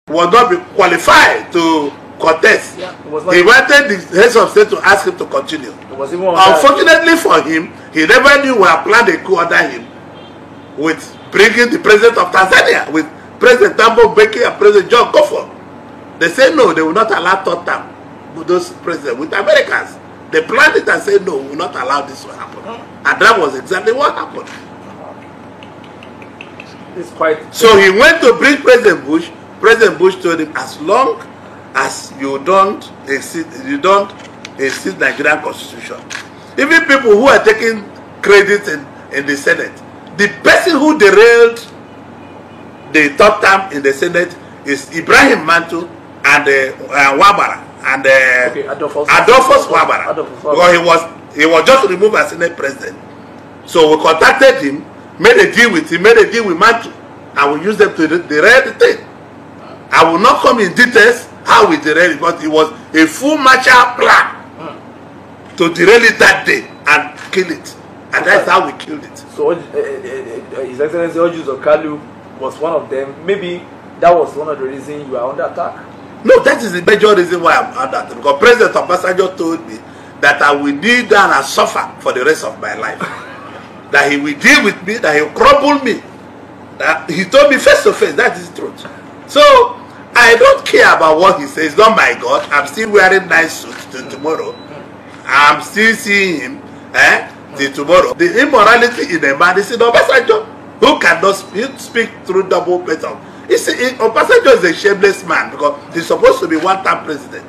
was not be qualified to contest. Yeah, he wanted the heads of state to ask him to continue. Unfortunately for him, he never knew we had planned a coup under him with bringing the president of Tanzania, with President Thabo Mbeki and President John Kufuor. They said no, they will not allow third term with those presidents, with Americans. They planned it and said no, we will not allow this to happen. And that was exactly what happened. It's quite... So he went to bring President Bush. President Bush told him, as long as you don't exceed Nigerian constitution. Even people who are taking credit in the Senate, the person who derailed the third term in the Senate is Ibrahim Mantu and Wabara and Adolphus Wabara. Because he was just removed as Senate president. So we contacted him, made a deal with him, made a deal with Mantu, and we used them to derail the thing. I will not come in details how we derailed it, but it was a full Marshall plan to derail it that day and kill it. And that's how we killed it. So His Excellency Orji Uzor Kalu was one of them. Maybe that was one of the reasons you are under attack. No, that is the major reason why I'm under attack. Because President Obasanjo told me that I will kneel down and suffer for the rest of my life. That he will deal with me, that he will crumble me. That he told me face to face, that is the truth. So I don't care about what he says. Not my God. I'm still wearing nice suits till tomorrow. I'm still seeing him till tomorrow. The immorality in a man is in Obasanjo, who cannot speak through double metal. Obasanjo is a shameless man because he's supposed to be one-term president.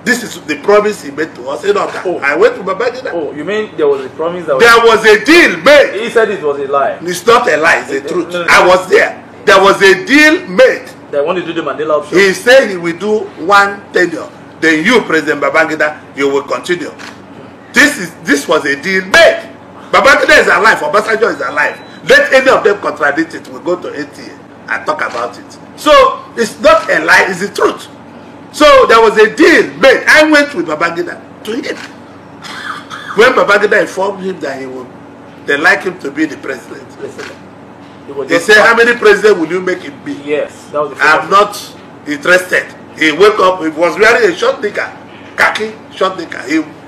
This is the promise he made to us. I went to Babangida. Oh, you mean there was a promise that there was a deal made? He said it was a lie. It's not a lie, it's the truth. I was there. There was a deal made. They wanted to do the Mandela option. He said he will do one tenure. Then you, President Babangida, you will continue. This was a deal made. Babangida is alive, Obasanjo is alive. Let any of them contradict it. We'll go to ATA and talk about it. So it's not a lie, it's the truth. So there was a deal made. I went with Babangida to him. When Babangida informed him that they like him to be the president. He said, how many presidents will you make him be? Yes, that was the I'm not interested. He woke up, he was wearing a short knicker, khaki short knicker.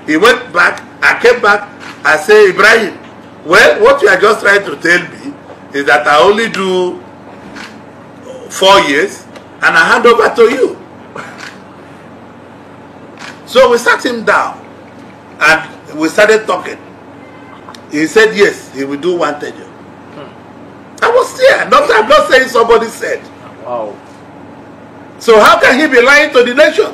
He went back, I came back, I said, Ibrahim, well, what you are just trying to tell me is that I only do 4 years and I hand over to you. So we sat him down and we started talking. He said yes, he will do one tenure. I was there. I'm not saying somebody said. Wow. So how can he be lying to the nation?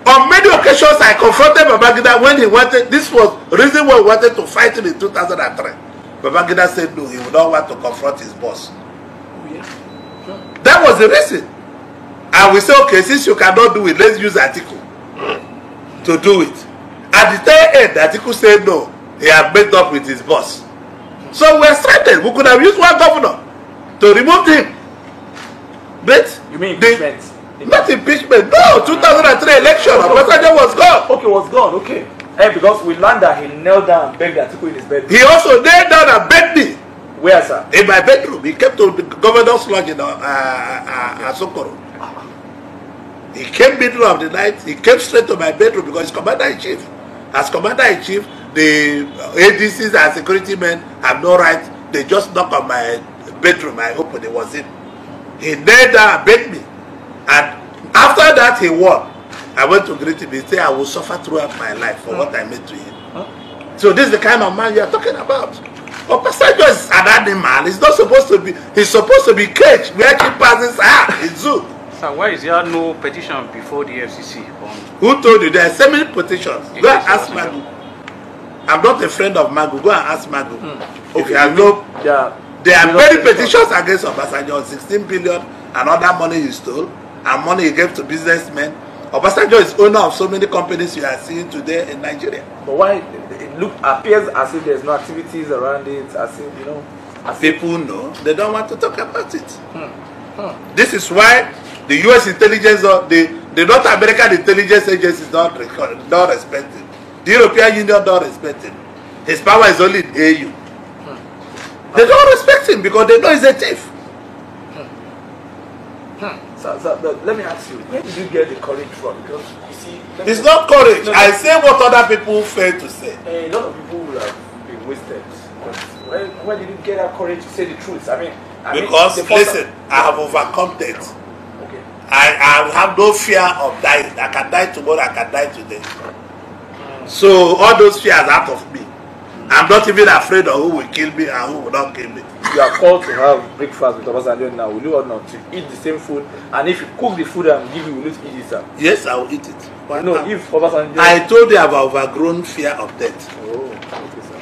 On many occasions, I confronted Babangida when he wanted. This was the reason why he wanted to fight him in 2003. Babangida said no, he would not want to confront his boss. Oh, yeah. That was the reason. And we said, okay, since you cannot do it, let's use Atiku to do it. At the tail end, Atiku said no, he had made up with his boss. So we are stranded. We could have used one governor to remove him. But you mean impeachment? Not impeachment. No, 2003 election. Obasanjo was gone. Okay, was gone. Okay. And because we learned that he knelt down and begged Atiku in his bed. He also knelt down and begged me. Where, sir? In my bedroom. He came to the governor's lodge in Asokoro. He came middle of the night. He came straight to my bedroom because he's commander-in-chief. As commander-in-chief, the ADCs and security men have no right. They just knock on my bedroom. I opened. It was him. He knelt down and begged me. And after that, he won. I went to greet him. He said, I will suffer throughout my life for what I made to him. So this is the kind of man you are talking about. Obasanjo is an animal. He's not supposed to be. He's supposed to be caged where chimpanzees are in zoo. So why is there no petition before the FCC? Who told you? There are so many petitions. Go and ask Magu. I'm not a friend of Magu. Go and ask Magu. If you have no, there are many petitions against Obasanjo. 16 billion and other money he stole and money he gave to businessmen. Obasanjo is owner of so many companies you are seeing today in Nigeria. But why it appears as if there's no activities around it, as if, you know, as people know, they don't want to talk about it. This is why the U.S. intelligence or the North American intelligence agencies don't respect him. The European Union don't respect him. His power is only in AU. They don't respect him because they know he's a thief. Sir, let me ask you, where did you get the courage from? Because you see, it's not courage. I say what other people fail to say. A lot of people will have been wasted. Where did you get that courage to say the truth? I mean, because listen, I have overcome death. Okay. I have no fear of dying. I can die tomorrow. I can die today. So all those fears out of me. I'm not even afraid of who will kill me and who will not kill me. You are called to have breakfast with Obasanjo now. Will you or not to eat the same food? And if you cook the food and give you, will you eat it, sir? Yes, I will eat it. But no, if Obasanjo... I told you I have overgrown fear of death. Oh, okay, sir.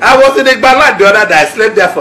I was in Igbala the other day. I slept there for